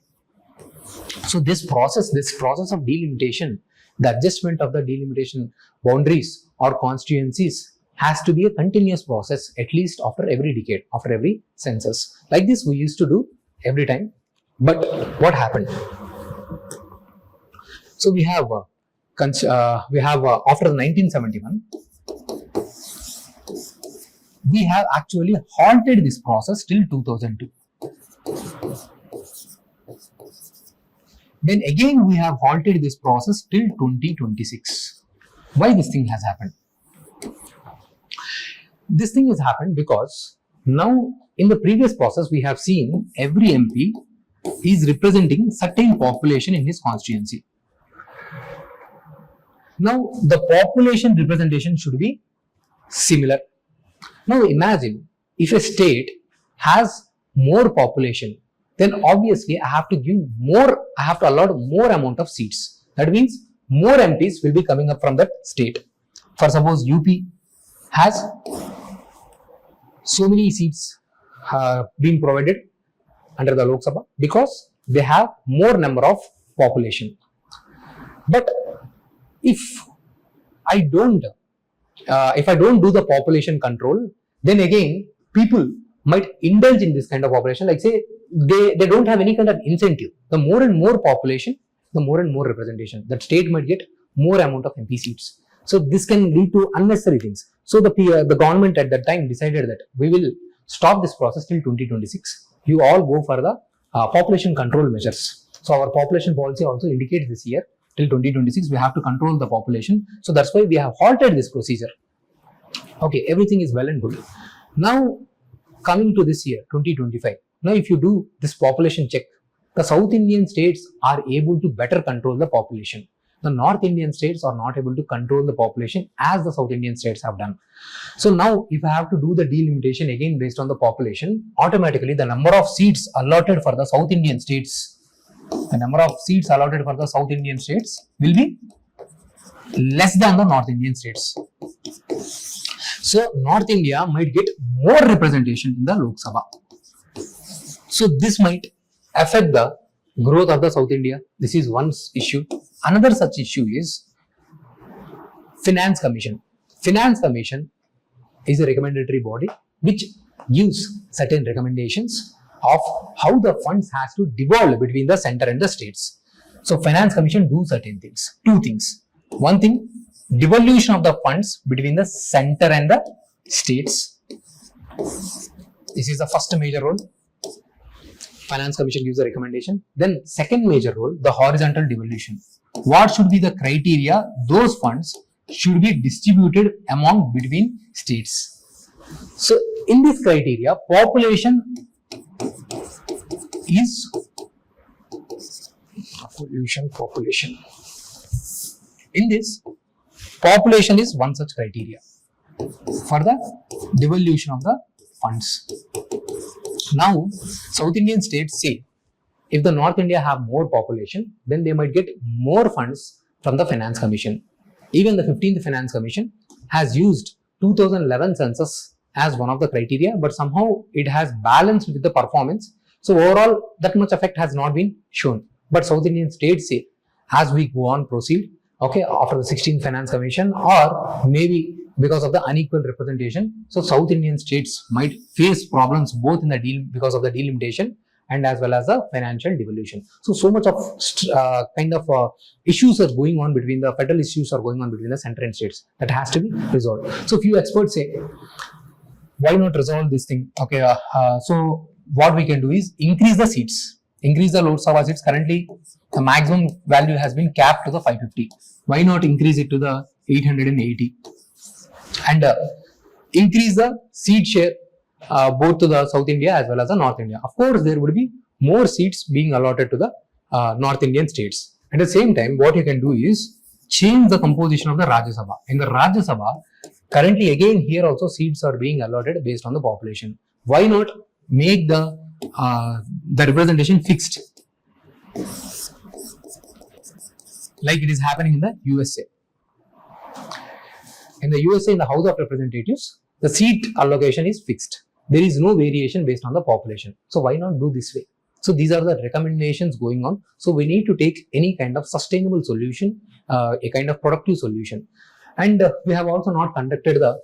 So this process of delimitation, the adjustment of the delimitation boundaries or constituencies has to be a continuous process, at least after every decade, after every census. Like this we used to do every time. But what happened? So we have after 1971, we have actually halted this process till 2002. Then again we have halted this process till 2026. Why this thing has happened? This thing has happened because now in the previous process we have seen every MP is representing certain population in his constituency. Now the population representation should be similar. Now imagine if a state has more population, then obviously I have to allot more amount of seats. That means more MPs will be coming up from that state. For suppose UP has so many seats being provided under the Lok Sabha because they have more number of population. But if I don't do the population control, then again people might indulge in this kind of operation. Like say they don't have any kind of incentive. The more and more population, the more and more representation. That state might get more amount of MP seats. So this can lead to unnecessary things. So the government at that time decided that we will stop this process till 2026. You all go for the population control measures. So our population policy also indicates this year till 2026 we have to control the population. So that's why we have halted this procedure. Okay, everything is well and good. Now coming to this year 2025. Now if you do this population check, the South Indian states are able to better control the population. The North Indian states are not able to control the population as the South Indian states have done. So now if I have to do the delimitation again based on the population, automatically the number of seats allotted for the South Indian states, will be less than the North Indian states. So North India might get more representation in the Lok Sabha. So this might affect the growth of the South India. This is one issue. Another such issue is Finance Commission. Finance Commission is a recommendatory body which gives certain recommendations of how the funds has to devolve between the center and the states. So Finance Commission do certain things. Two things. One thing, devolution of the funds between the center and the states. This is the first major role. Finance Commission gives a recommendation. Then second major role, the horizontal devolution. What should be the criteria? Those funds should be distributed between states. So in this criteria, population is in this, population is one such criteria for the devolution of the funds. Now South Indian states say if the North India have more population, then they might get more funds from the Finance Commission. Even the 15th Finance Commission has used 2011 census as one of the criteria, but somehow it has balanced with the performance. So overall, that much effect has not been shown. But South Indian states say, as we go on proceed, okay, after the 16th Finance Commission, or maybe because of the unequal representation, so South Indian states might face problems both in the because of the delimitation and as well as the financial devolution. So much of issues are going on between the federal issues are going on between the center and states that has to be resolved. So few experts say, why not resolve this thing? Okay, so what we can do is increase the seats, increase the Lok Sabha seats. Currently, the maximum value has been capped to the 550. Why not increase it to the 880 and increase the seat share both to the South India as well as the North India. Of course, there would be more seats being allotted to the North Indian states. At the same time, what you can do is change the composition of the Rajya Sabha. In the Rajya Sabha, currently again here also seats are being allotted based on the population. Why not make the representation fixed, like it is happening in the USA? in the USA, in the House of Representatives, the seat allocation is fixed. There is no variation based on the population. So why not do this way? So these are the recommendations going on. So we need to take any kind of sustainable solution, a kind of productive solution. And we have also not conducted the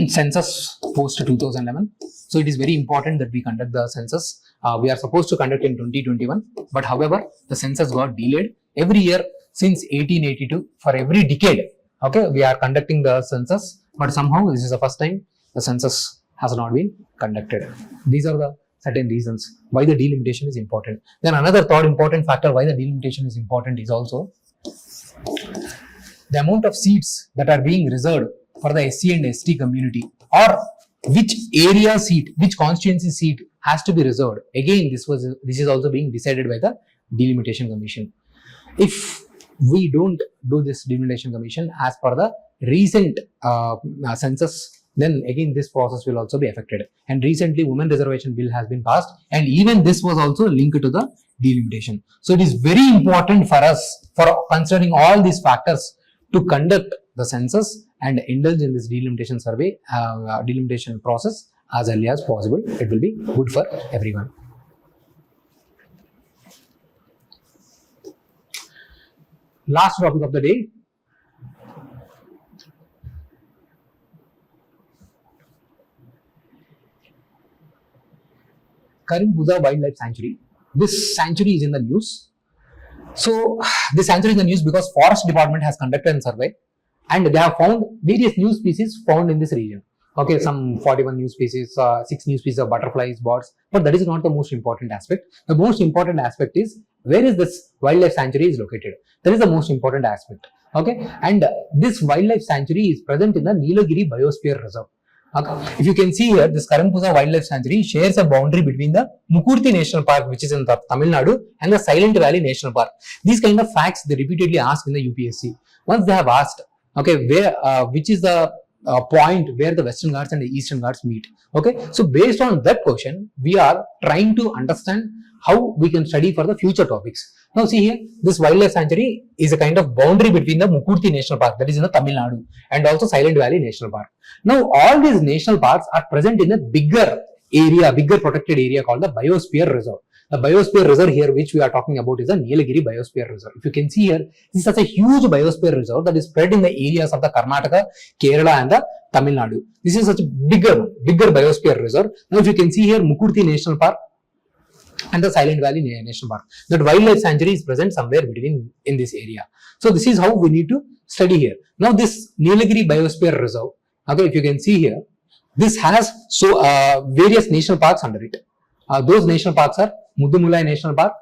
census post 2011. So it is very important that we conduct the census. We are supposed to conduct in 2021, but however, the census got delayed. Every year since 1882, for every decade, okay, we are conducting the census, but somehow this is the first time the census has not been conducted. These are the certain reasons why the delimitation is important. Then another third important factor why the delimitation is important is also the amount of seats that are being reserved for the SC and ST community, or which area seat, which constituency seat has to be reserved. Again, this is also being decided by the delimitation commission. If we don't do this delimitation commission as per the recent census, then again this process will also be affected. And recently women reservation bill has been passed, and even this was also linked to the delimitation. So it is very important for us, for considering all these factors, to conduct the census and indulge in this delimitation survey, delimitation process as early as possible. It will be good for everyone. Last topic of the day. Currentaffair Wildlife Sanctuary. This sanctuary is in the news. So this sanctuary is in the news because Forest Department has conducted a survey and they have found various new species found in this region. Okay, some 41 new species, 6 new species of butterflies, birds, but that is not the most important aspect. The most important aspect is where is this wildlife sanctuary is located. That is the most important aspect. Okay, and this wildlife sanctuary is present in the Nilagiri Biosphere Reserve. Okay. If you can see here, this Currentaffair Wildlife Sanctuary shares a boundary between the Mukurthi National Park, which is in Tamil Nadu, and the Silent Valley National Park. These kind of facts they repeatedly ask in the UPSC. Once they have asked, okay, where which is the point where the Western Ghats and the Eastern Ghats meet. Okay, so based on that question, we are trying to understand how we can study for the future topics. Now see here, this wildlife sanctuary is a kind of boundary between the Mukurthi National Park, that is in the Tamil Nadu, and also Silent Valley National Park. Now all these national parks are present in a bigger area, bigger protected area called the Biosphere Reserve. The Biosphere Reserve here which we are talking about is the Nilagiri Biosphere Reserve. If you can see here, this is such a huge Biosphere Reserve that is spread in the areas of the Karnataka, Kerala and the Tamil Nadu. This is such a bigger Biosphere Reserve. Now if you can see here, Mukurthi National Park and the Silent Valley National Park. That wildlife sanctuary is present somewhere between in this area. So this is how we need to study here. Now this Nilagiri Biosphere Reserve, okay, if you can see here, this has various national parks under it. Those national parks are Muddumulai National Park,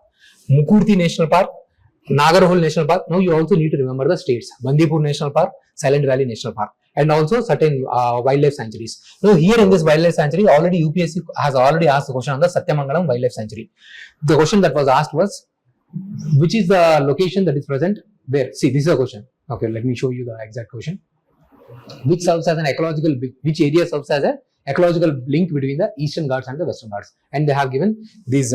Mukurthi National Park, Nagarhole National Park. Now you also need to remember the states: Bandipur National Park, Silent Valley National Park, and also certain wildlife sanctuaries. Now here in this wildlife sanctuary, already UPSC has already asked the question on the Satyamangalam Wildlife Sanctuary. The question that was asked was, which is the location that is present where? See, this is a question. Okay, let me show you the exact question. Which serves as an ecological, which area serves as an ecological link between the Eastern Ghats and the Western Ghats? And they have given these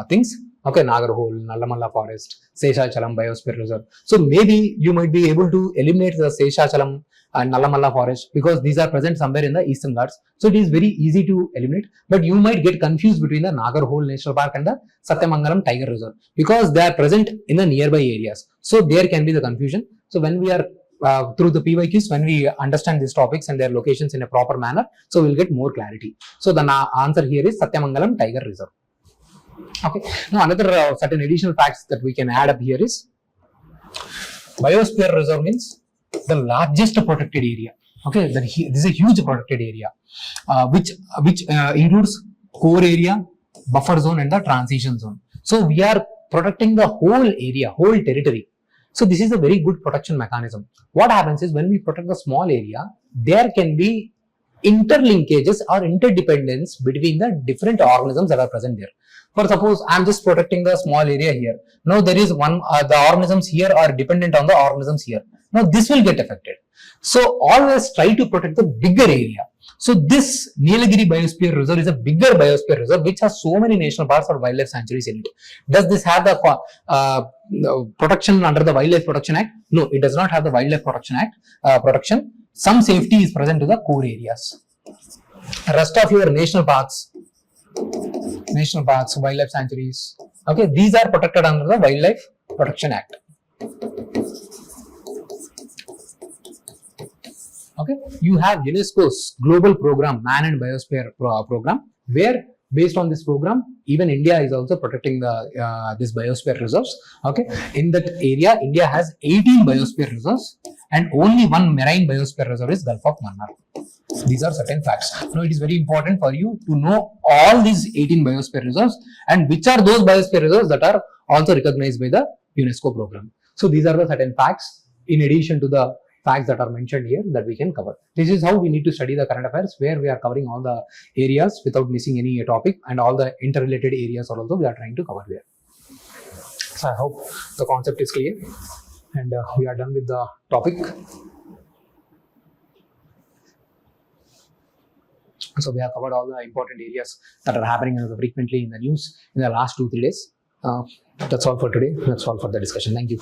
things. Okay, Nagarhole, Nallamalla Forest, Seshachalam Biosphere Reserve. So maybe you might be able to eliminate the Seshachalam and Nallamalla Forest because these are present somewhere in the Eastern Ghats. So it is very easy to eliminate, but you might get confused between the Nagarhole National Park and the Satyamangalam Tiger Reserve because they are present in the nearby areas. So there can be the confusion. So when we are through the PYQs, when we understand these topics and their locations in a proper manner, so we'll get more clarity. So the answer here is Satyamangalam Tiger Reserve. Okay. Now another certain additional facts that we can add up here is Biosphere Reserve means the largest protected area. Okay, this is a huge protected area, which includes core area, buffer zone, and the transition zone. So we are protecting the whole area, whole territory. So this is a very good protection mechanism. What happens is when we protect the small area, there can be interlinkages or interdependence between the different organisms that are present there. For suppose I am just protecting the small area here. Now there is one, the organisms here are dependent on the organisms here. Now this will get affected. So always try to protect the bigger area. So this Nilagiri Biosphere Reserve is a bigger Biosphere Reserve which has so many national parks or wildlife sanctuaries in it. Does this have the protection under the Wildlife Protection Act? No, it does not have the Wildlife Protection Act protection. some safety is present to the core areas. Rest of your national parks, wildlife sanctuaries, okay, these are protected under the Wildlife Protection Act. Okay, you have UNESCO's global program, Man and Biosphere program, where based on this program, even India is also protecting the this biosphere reserves. Okay, in that area, India has 18 biosphere reserves, and only one marine biosphere reserve is Gulf of Mannar. These are certain facts. Now, it is very important for you to know all these 18 biosphere reserves and which are those biosphere reserves that are also recognized by the UNESCO program. So, these are the certain facts in addition to the facts that are mentioned here that we can cover. This is how we need to study the current affairs, where we are covering all the areas without missing any topic, and all the interrelated areas also we are trying to cover here. So, I hope the concept is clear, and we are done with the topic. So we have covered all the important areas that are happening frequently in the news in the last 2-3 days. That's all for today. That's all for the discussion. Thank you.